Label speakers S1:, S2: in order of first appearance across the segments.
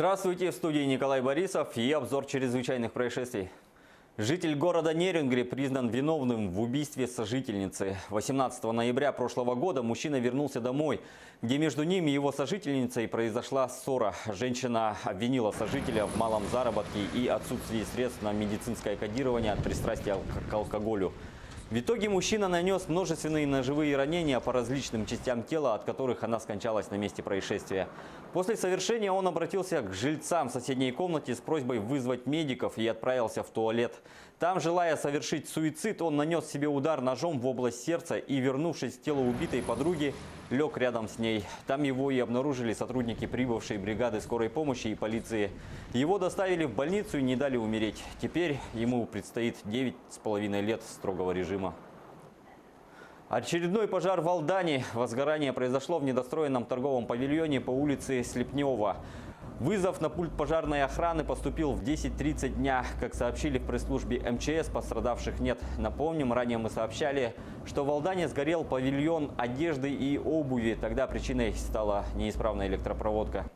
S1: Здравствуйте, в студии Николай Борисов и обзор чрезвычайных происшествий. Житель города Нерюнгри признан виновным в убийстве сожительницы. 18 ноября прошлого года мужчина вернулся домой, где между ним и его сожительницей произошла ссора. Женщина обвинила сожителя в малом заработке и отсутствии средств на медицинское кодирование от пристрастия к алкоголю. В итоге мужчина нанес множественные ножевые ранения по различным частям тела, от которых она скончалась на месте происшествия. После совершения он обратился к жильцам в соседней комнате с просьбой вызвать медиков и отправился в туалет. Там, желая совершить суицид, он нанес себе удар ножом в область сердца и, вернувшись к телу убитой подруги, лег рядом с ней. Там его и обнаружили сотрудники прибывшей бригады скорой помощи и полиции. Его доставили в больницу и не дали умереть. Теперь ему предстоит 9,5 лет строгого режима. Очередной пожар в Алдане. Возгорание произошло в недостроенном торговом павильоне по улице Слепнева. Вызов на пульт пожарной охраны поступил в 10:30 дня. Как сообщили в пресс-службе МЧС, пострадавших нет. Напомним, ранее мы сообщали, что в Алдане сгорел павильон одежды и обуви. Тогда причиной стала неисправная электропроводка.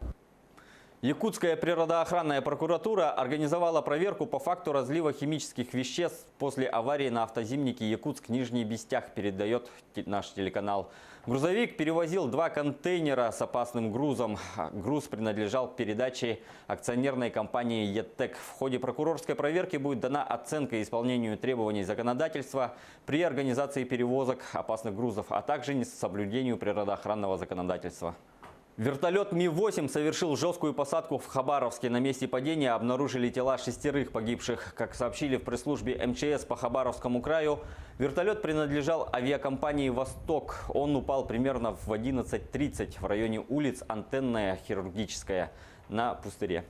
S1: Якутская природоохранная прокуратура организовала проверку по факту разлива химических веществ после аварии на автозимнике Якутск-Нижний Бестях, передает наш телеканал. Грузовик перевозил 2 контейнера с опасным грузом. Груз принадлежал к передаче акционерной компании «Еттек». В ходе прокурорской проверки будет дана оценка исполнению требований законодательства при организации перевозок опасных грузов, а также соблюдению природоохранного законодательства. Вертолет Ми-8 совершил жесткую посадку в Хабаровске. На месте падения обнаружили тела 6 погибших. Как сообщили в пресс-службе МЧС по Хабаровскому краю, вертолет принадлежал авиакомпании «Восток». Он упал примерно в 11:30 в районе улиц Антенная, Хирургическая на пустыре.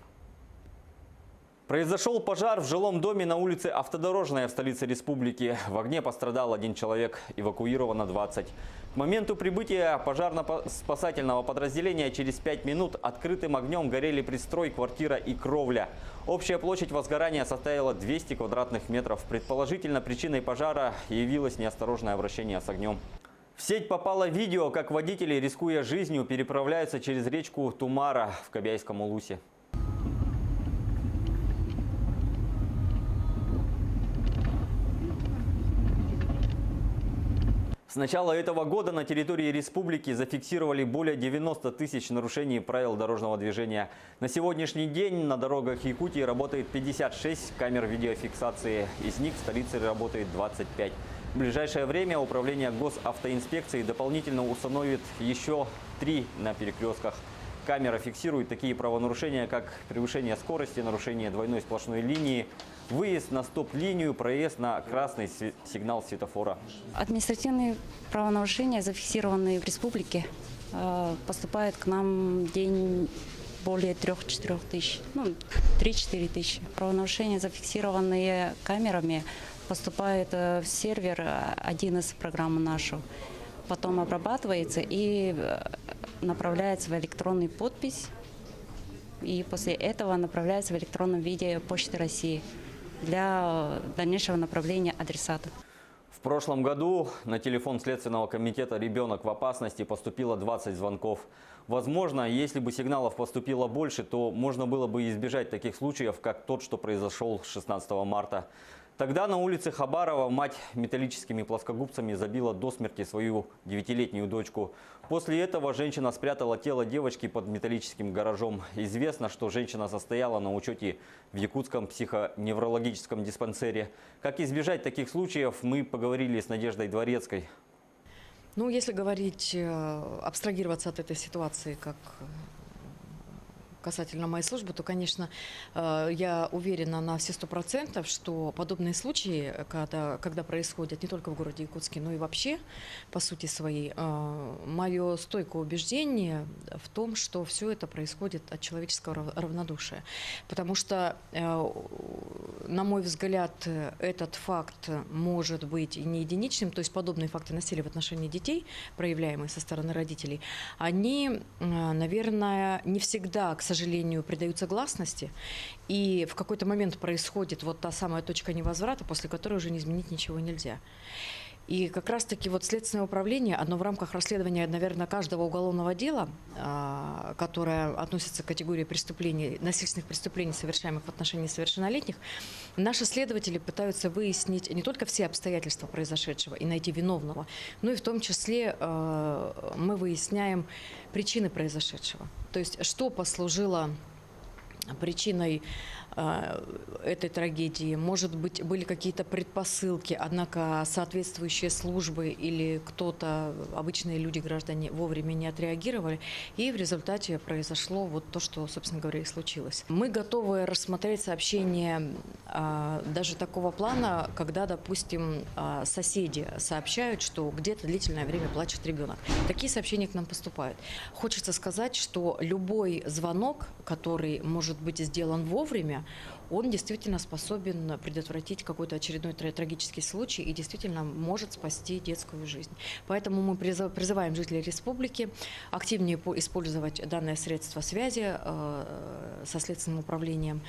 S1: Произошел пожар в жилом доме на улице Автодорожная в столице республики. В огне пострадал 1 человек, эвакуировано 20. К моменту прибытия пожарно-спасательного подразделения через 5 минут открытым огнем горели пристрой, квартира и кровля. Общая площадь возгорания составила 200 квадратных метров. Предположительно, причиной пожара явилось неосторожное обращение с огнем. В сеть попало видео, как водители, рискуя жизнью, переправляются через речку Тумара в Кобяйском Улусе. С начала этого года на территории республики зафиксировали более 90 тысяч нарушений правил дорожного движения. На сегодняшний день на дорогах Якутии работает 56 камер видеофиксации. Из них в столице работает 25. В ближайшее время управление госавтоинспекции дополнительно установит еще 3 на перекрестках. Камера фиксирует такие правонарушения, как превышение скорости, нарушение двойной сплошной линии, выезд на стоп-линию, проезд на красный сигнал светофора.
S2: Административные правонарушения, зафиксированные в республике, поступают к нам в день более 3-4 тысяч, 3-4 тысячи. Правонарушения, зафиксированные камерами, поступают в сервер, один из программ нашу. Потом обрабатывается и направляется в электронную подпись. И после этого направляется в электронном виде Почты России для дальнейшего направления адресата.
S1: В прошлом году на телефон Следственного комитета «Ребенок в опасности» поступило 20 звонков. Возможно, если бы сигналов поступило больше, то можно было бы избежать таких случаев, как тот, что произошел 16 марта. Тогда на улице Хабарова мать металлическими плоскогубцами забила до смерти свою 9-летнюю дочку. После этого женщина спрятала тело девочки под металлическим гаражом. Известно, что женщина состояла на учете в Якутском психоневрологическом диспансере. Как избежать таких случаев, мы поговорили с Надеждой Дворецкой.
S3: Если говорить, абстрагироваться от этой ситуации, как касательно моей службы, то, конечно, я уверена на все 100%, что подобные случаи, когда происходят не только в городе Якутске, но и вообще, по сути своей, мое стойкое убеждение в том, что все это происходит от человеческого равнодушия. Потому что, на мой взгляд, этот факт может быть и не единичным, то есть подобные факты насилия в отношении детей, проявляемые со стороны родителей, они, наверное, не всегда, к сожалению, придаются гласности, и в какой-то момент происходит вот та самая точка невозврата, после которой уже не изменить ничего нельзя. И как раз-таки вот Следственное управление, оно в рамках расследования, наверное, каждого уголовного дела, которое относится к категории преступлений, насильственных преступлений, совершаемых в отношении несовершеннолетних, наши следователи пытаются выяснить не только все обстоятельства произошедшего и найти виновного, но и в том числе мы выясняем причины произошедшего. То есть что послужило причиной этой трагедии. Может быть, были какие-то предпосылки, однако соответствующие службы или кто-то, обычные люди, граждане, вовремя не отреагировали, и в результате произошло вот то, что, собственно говоря, и случилось. Мы готовы рассмотреть сообщения даже такого плана, когда, допустим, соседи сообщают, что где-то длительное время плачет ребенок. Такие сообщения к нам поступают. Хочется сказать, что любой звонок, который может быть сделан вовремя, он действительно способен предотвратить какой-то очередной трагический случай и действительно может спасти детскую жизнь. Поэтому мы призываем жителей республики активнее использовать данное средство связи со Следственным управлением.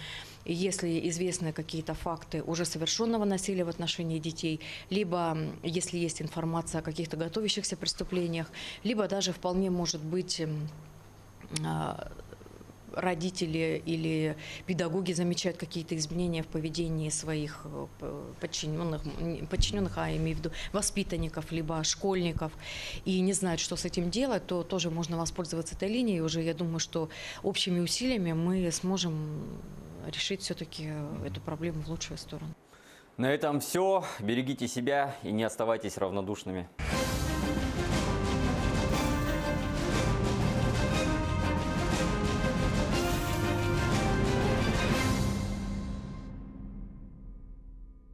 S3: И если известны какие-то факты уже совершенного насилия в отношении детей, либо если есть информация о каких-то готовящихся преступлениях, либо даже вполне может быть родители или педагоги замечают какие-то изменения в поведении своих подчиненных, а я имею в виду воспитанников, либо школьников, и не знают, что с этим делать, то тоже можно воспользоваться этой линией. Уже я думаю, что общими усилиями мы сможем решить все-таки эту проблему в лучшую сторону.
S1: На этом все. Берегите себя и не оставайтесь равнодушными.